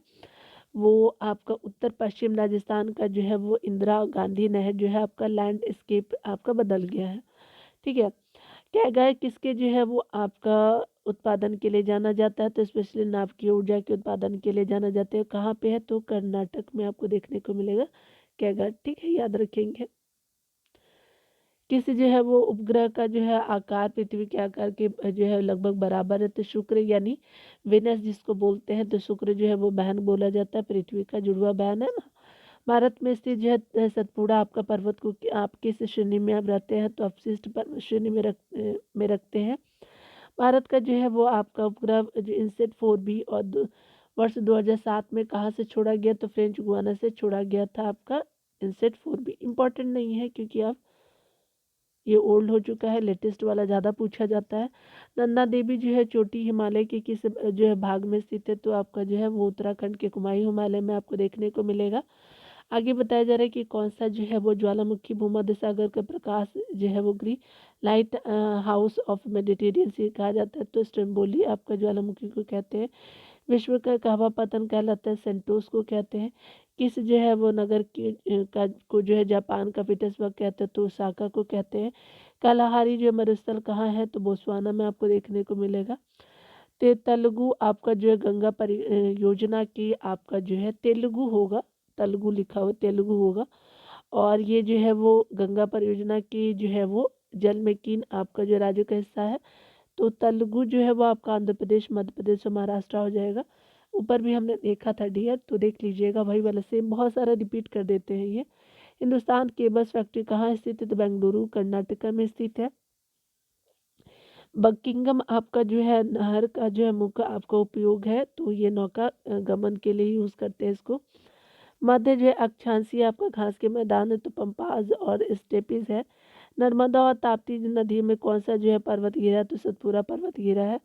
वो आपका उत्तर पश्चिम राजस्थान का जो है वो इंदिरा गांधी नहर जो है आपका लैंडस्केप आपका बदल गया है, ठीक है। क्या गाय किसके जो है वो आपका उत्पादन के लिए जाना जाता है? तो स्पेशली नाभिकीय ऊर्जा के उत्पादन के लिए जाना जाता है। कहाँ पे है? तो कर्नाटक में आपको देखने को मिलेगा कैगट, ठीक है, याद रखेंगे। किसी जो है वो उपग्रह का जो है आकार पृथ्वी के आकार के जो है लगभग बराबर है, तो शुक्र यानी वेनस जिसको बोलते हैं, तो शुक्र जो है वो बहन बोला जाता है, पृथ्वी का जुड़वा बहन है ना। भारत में स्थित जो है सतपुड़ा आपका पर्वत को आप किस श्रेणी में आप रहते हैं, तो अपशिष्ट पर्वत श्रेणी में रखते हैं। भारत का जो है वो आपका उपग्रह जो इनसेट 4B और वर्ष 2007 में कहाँ से छोड़ा गया, तो फ्रेंच गुयाना से छोड़ा गया था आपका इनसेट 4B। इम्पॉर्टेंट नहीं है क्योंकि आप ये ओल्ड हो चुका है, लेटेस्ट वाला ज़्यादा पूछा जाता है। नंदा देवी जो है चोटी हिमालय के किस जो है भाग में स्थित है, तो आपका जो है वो उत्तराखंड के कुमायूं हिमालय में आपको देखने को मिलेगा। आगे बताया जा रहा है कि कौन सा जो है वो ज्वालामुखी भूमध्य सागर का प्रकाश जो है वो green light house of Mediterranean से कहा जाता है, तो स्ट्रम्बोली आपका ज्वालामुखी को कहते हैं। विश्व का कहवा पतन कहलाता है, सेंटोस को कहते हैं। किस जो है वो नगर की का को जो है जापान का पीटर्सबर्ग कहते हैं, तो ओसाका को कहते हैं। कालाहारी जो मरुस्थल कहाँ है, तो बोस्वाना में आपको देखने को मिलेगा। तेलुगु आपका जो है गंगा परियोजना की आपका जो है तेलुगु होगा, तेलुगु लिखा हुआ तेलुगु होगा। और ये जो है वो गंगा परियोजना की जो है वो जल में कीन आपका जो राज्य का हिस्सा है, तो तेलुगु जो है वो आपका आंध्र प्रदेश, मध्य प्रदेश और महाराष्ट्र हो जाएगा। ऊपर भी हमने देखा था डियर, तो देख लीजिएगा वही वाला सेम, बहुत सारा रिपीट कर देते हैं ये। हिंदुस्तान केबल्स फैक्ट्री कहाँ स्थित है, तो बेंगलुरु कर्नाटक में स्थित है। बकिंगम आपका जो है नहर का जो है मुख्य आपका उपयोग है, तो ये नौका गमन के लिए यूज़ करते हैं इसको। मध्य जो है अक्षांशीय आपका घास के मैदान है, तो पंपाज और स्टेपीज है। नर्मदा और ताप्ती नदी में कौन सा जो है पर्वत गिरा है, तो सतपुरा पर्वत गिरा है।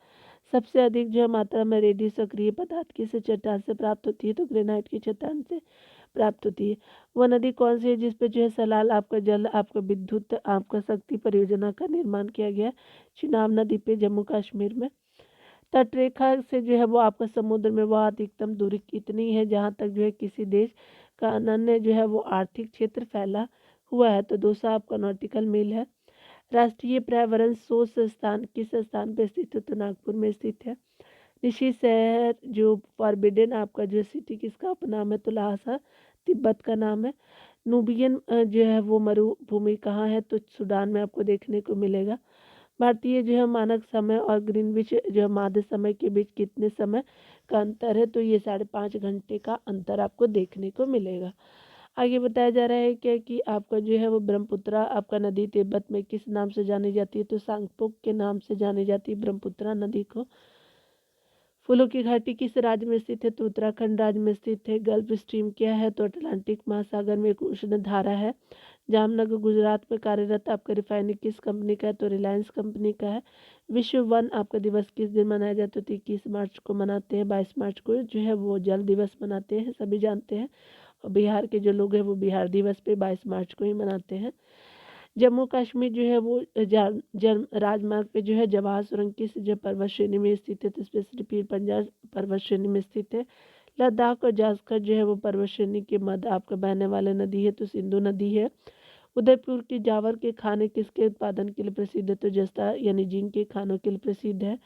सबसे अधिक जो है मात्रा में रेडियो सक्रिय पदार्थ किस चट्टान से प्राप्त होती है, तो ग्रेनाइट की चट्टान से प्राप्त होती है। वह नदी कौन सी है जिस पे जो है सलाल आपका जल आपका विद्युत आपका शक्ति परियोजना का निर्माण किया गया है, चिनाब नदी पे, जम्मू कश्मीर में। तटरेखा से जो है वो आपका समुद्र में वह अधिकतम दूरी कितनी है जहाँ तक जो है किसी देश का अनन्य जो है वो आर्थिक क्षेत्र फैला हुआ है, तो 200 आपका नॉटिकल मील है। राष्ट्रीय पर्यावरण शोध संस्थान किस स्थान पर स्थित है, तो नागपुर में स्थित है। ऋषि शहर जो फॉरबिडन आपका जो सिटी किसका उपनाम है, तो लहासा तिब्बत का नाम है। नूबियन जो है वो मरुभूमि कहाँ है, तो सूडान में आपको देखने को मिलेगा। भारतीय जो है मानक समय और ग्रीनविच जो है माध्य समय के बीच कितने समय का अंतर है, तो ये 5.5 घंटे का अंतर आपको देखने को मिलेगा। आगे बताया जा रहा है क्या कि आपका जो है वो ब्रह्मपुत्रा आपका नदी तिब्बत में किस नाम से जानी जाती है, तो सांगपोक के नाम से जानी जाती है ब्रह्मपुत्रा नदी को। फूलों की घाटी किस राज्य में स्थित है, तो उत्तराखंड राज्य में स्थित है। गल्फ स्ट्रीम क्या है, तो अटलांटिक महासागर में एक उष्ण धारा है। जामनगर गुजरात में कार्यरत आपका रिफाइनरी किस कंपनी का है, तो रिलायंस कंपनी का है। विश्व वन आपका दिवस किस दिन मनाया जाता है, तो 21 मार्च को मनाते हैं। 22 मार्च को जो है वो जल दिवस मनाते हैं, सभी जानते हैं। और बिहार के जो लोग हैं वो बिहार दिवस पे 22 मार्च को ही मनाते हैं। जम्मू कश्मीर जो है वो राजमार्ग पे जो है जवाहर सुरंग किस जो पर्वत श्रेणी में स्थित है, तो स्पेसिफिक पीर पंजाब पर्वत श्रेणी में स्थित है। लद्दाख और जासकर जो है वो पर्वत श्रेणी के मध्य आपका बहने वाला नदी है, तो सिंधु नदी है। उदयपुर की जावर के खाने किसके उत्पादन के लिए प्रसिद्ध है, तो जस्ता यानी जिंक के खानों के लिए प्रसिद्ध है।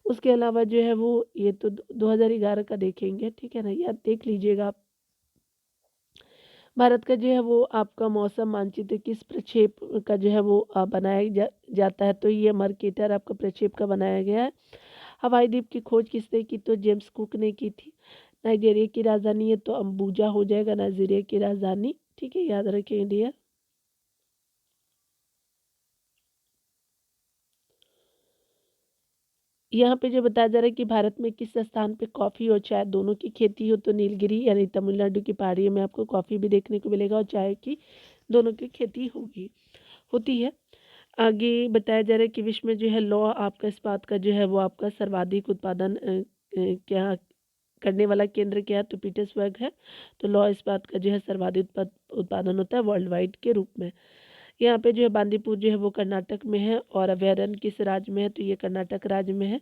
उसके अलावा जो है वो ये तो 2011 का देखेंगे, ठीक है ना, याद देख लीजिएगा आप। भारत का जो है वो आपका मौसम मानचित्र किस प्रक्षेप का जो है वो जाता है, तो ये मर्केटर आपका प्रक्षेप का बनाया गया है। हवाई द्वीप की खोज किसने की, तो जेम्स कुक ने की थी। नाइजीरिया की राजधानी है, तो अम्बुजा हो जाएगा नाइजीरिया की राजधानी, ठीक है, याद रखें डियर। यहाँ पे जो बताया जा रहा है कि भारत में किस स्थान पे कॉफ़ी और चाय दोनों की खेती हो, तो नीलगिरी यानी तमिलनाडु की पहाड़ियों में आपको कॉफ़ी भी देखने को मिलेगा और चाय की दोनों की खेती होती है। आगे बताया जा रहा है कि विश्व में जो है लौ आपका इस्पात का जो है वो आपका सर्वाधिक उत्पादन क्या करने वाला केंद्र क्या है, तो पीटर्सबर्ग है। तो लौ इस्पात का जो है सर्वाधिक उत्पादन होता है वर्ल्ड वाइड के रूप में। यहाँ पे जो है बांदीपुर जो है वो कर्नाटक में है, और अभयारण्य किस राज्य में है, तो ये कर्नाटक राज्य में है।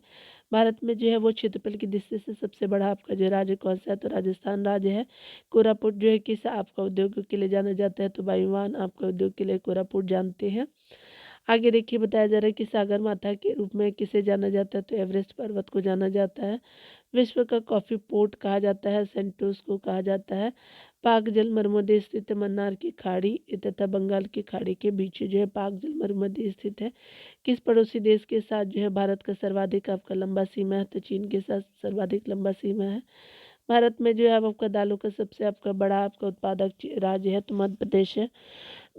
भारत में जो है वो क्षेत्रफल की दृष्टि से सबसे बड़ा आपका जो राज्य कौन सा है, तो राजस्थान राज्य है। कोरापुट जो है किस आपका उद्योग के लिए जाना जाता है, तो वायुयान आपका उद्योग के लिए कोरापुट जानते हैं। आगे देखिए बताया जा रहा है कि सागर माता के रूप में किसे जाना जाता है, तो एवरेस्ट पर्वत को जाना जाता है। विश्व का कॉफ़ी पोर्ट कहा जाता है, सेंटोस को कहा जाता है। पाक जलमर्मदी स्थित है मन्नार की खाड़ी तथा बंगाल की खाड़ी के बीच जो है पाक जलमर्मदी स्थित है। किस पड़ोसी देश के साथ जो है भारत का सर्वाधिक आपका लंबा सीमा है? तो चीन के साथ सर्वाधिक लंबा सीमा है। भारत में जो है अब आपका दालों का सबसे आपका बड़ा आपका उत्पादक राज्य है तो मध्य प्रदेश है।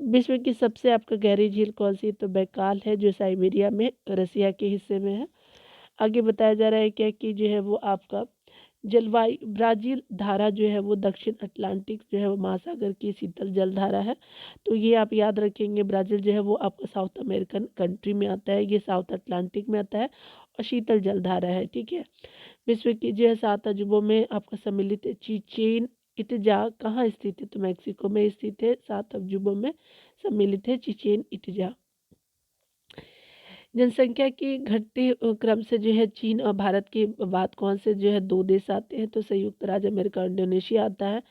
विश्व की सबसे आपका गहरी झील कौन सी? तो बैकाल है जो साइबेरिया में रसिया के हिस्से में है। आगे बताया जा रहा है क्या कि जो है वो आपका जलवायु ब्राज़ील धारा जो है वो दक्षिण अटलांटिक जो है वो महासागर की शीतल जल धारा है। तो ये आप याद रखेंगे, ब्राज़ील जो है वो आपका साउथ अमेरिकन कंट्री में आता है, ये साउथ अटलांटिक में आता है और शीतल जल धारा है। ठीक है। विश्व की जो है 7 अजूबों में आपका सम्मिलित चिचेन इत्जा कहाँ स्थित है? तो मैक्सिको में स्थित है। 7 अजूबों में सम्मिलित है चिचेन इत्जा। जनसंख्या की घटते क्रम से जो है चीन और भारत के बाद कौन से जो है 2 देश आते हैं? तो संयुक्त राज्य अमेरिका और इंडोनेशिया आता है।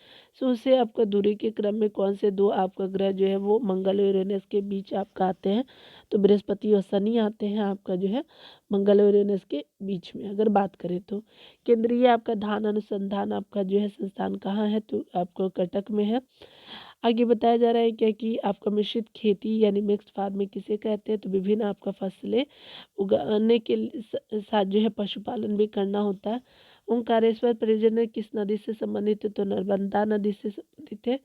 सो उससे आपका दूरी के क्रम में कौन से 2 आपका ग्रह जो है वो मंगल और यूरेनस के बीच आपका आते हैं? तो बृहस्पति और शनि आते हैं आपका जो है मंगल और यूरेनस के बीच में अगर बात करें तो। केंद्रीय आपका धान अनुसंधान आपका जो है संस्थान कहाँ है? तो आपको कटक में है। आगे बताया जा रहा है क्या कि आपका मिश्रित खेती यानी मिक्स्ड फार्मिंग किसे कहते हैं? तो विभिन्न आपका फसलें उगाने के साथ जो है पशुपालन भी करना होता है। ओंकारेश्वर परियोजना किस नदी से संबंधित है? तो नर्मदा नदी से संबंधित है।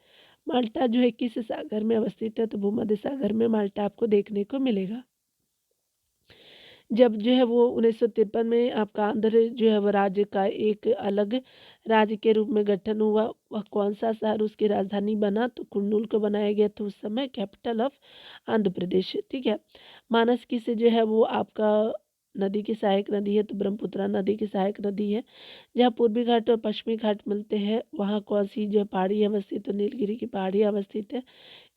माल्टा जो है किस सागर में अवस्थित है? तो भूमध्य सागर में माल्टा आपको देखने को मिलेगा। जब जो है वो 1953 में आपका आंध्र जो है वो राज्य का एक अलग राज्य के रूप में गठन हुआ, वह कौन सा शहर उसकी राजधानी बना? तो कुर्नूल को बनाया गया था उस समय कैपिटल ऑफ आंध्र प्रदेश। ठीक है। मानस की से जो है वो आपका नदी की सहायक नदी है तो ब्रह्मपुत्रा नदी की सहायक नदी है। जहाँ पूर्वी घाट और पश्चिमी घाट मिलते हैं वहाँ कौन सी जो पहाड़ी अवस्थित? तो नीलगिरी की पहाड़ी अवस्थित है।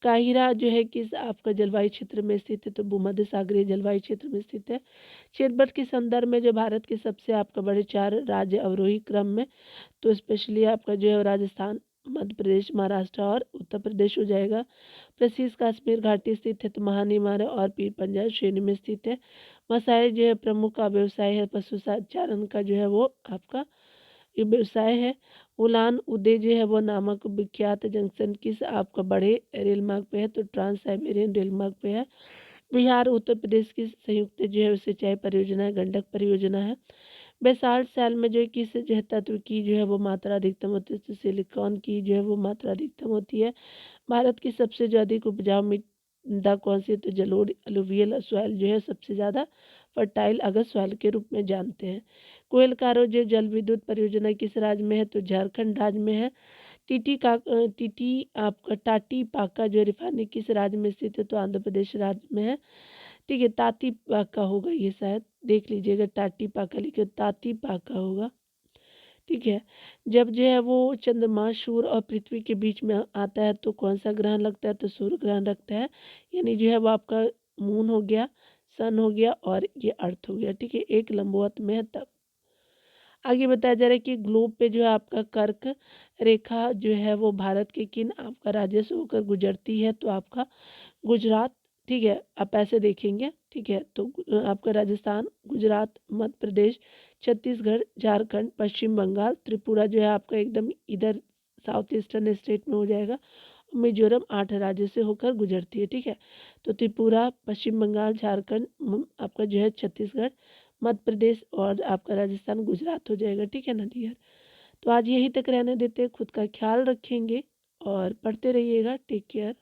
काहिरा जो है किस आपका जलवायु क्षेत्र में स्थित है? तो भूमध्य सागरीय जलवायु क्षेत्र में स्थित है। क्षेत्रफल के संदर्भ में जो भारत के सबसे आपका बड़े 4 राज्य अवरोही क्रम में, तो स्पेशली आपका जो है राजस्थान, मध्य प्रदेश, महाराष्ट्र और उत्तर प्रदेश हो जाएगा। प्रसिद्ध कश्मीर घाटी स्थित है तो महानिमार और पीर पंजाब श्रेणी में स्थित है। मसाई जो है प्रमुख का व्यवसाय है पशुचारण का जो है वो आपका ये व्यवसाय है। उलान उदे जो है वो नामक विख्यात जंक्शन किस आपका बड़े रेल मार्ग पे है? तो ट्रांस साइबेरियन रेल मार्ग पे है। बिहार उत्तर प्रदेश की संयुक्त जो है सिंचाई परियोजना है गंडक परियोजना है। बेसाल्ट सैल में जो है किस जो है तत्व की जो है वो मात्रा अधिकतम होती है? तो सिलिकॉन की जो है वो मात्रा अधिकतम होती है। भारत की सबसे जो अधिक उपजाऊ मृदा कौन सी है? तो जलोढ़ अलुवियल सॉइल जो है सबसे ज़्यादा फर्टाइल अगर सॉइल के रूप में जानते हैं। कोयल कारो जो जल विद्युत परियोजना किस राज्य में है? तो झारखंड राज्य में है। टीटी आपका टाटी पाका जो रिफाइनरी किस राज्य में स्थित है? तो आंध्र प्रदेश राज्य में है। ठीक है। ताती पाका होगा ये, शायद देख लीजिएगा, टाटी पाका लिखे ताती पाका होगा। ठीक है। जब जो है वो चंद्रमा सूर्य और पृथ्वी के बीच में आता है तो कौन सा ग्रहण लगता है? तो सूर्य ग्रहण लगता है। यानी जो है वो आपका मून हो गया, सन हो गया और ये अर्थ हो गया। ठीक है। एक लंबवत में है तब। आगे बताया जा रहा है कि ग्लोब पे जो है आपका कर्क रेखा जो है वो भारत के किन आपका राज्य से होकर गुजरती है? तो आपका गुजरात। ठीक है। आप ऐसे देखेंगे। ठीक है। तो आपका राजस्थान, गुजरात, मध्य प्रदेश, छत्तीसगढ़, झारखंड, पश्चिम बंगाल, त्रिपुरा जो है आपका एकदम इधर साउथ ईस्टर्न स्टेट में हो जाएगा। मिजोरम 8 राज्य से होकर गुजरती है। ठीक है। तो त्रिपुरा, पश्चिम बंगाल, झारखंड, आपका जो है छत्तीसगढ़, मध्य प्रदेश और आपका राजस्थान, गुजरात हो जाएगा। ठीक है ना डियर? तो आज यहीं तक रहने देते हैं। खुद का ख्याल रखेंगे और पढ़ते रहिएगा। Take care.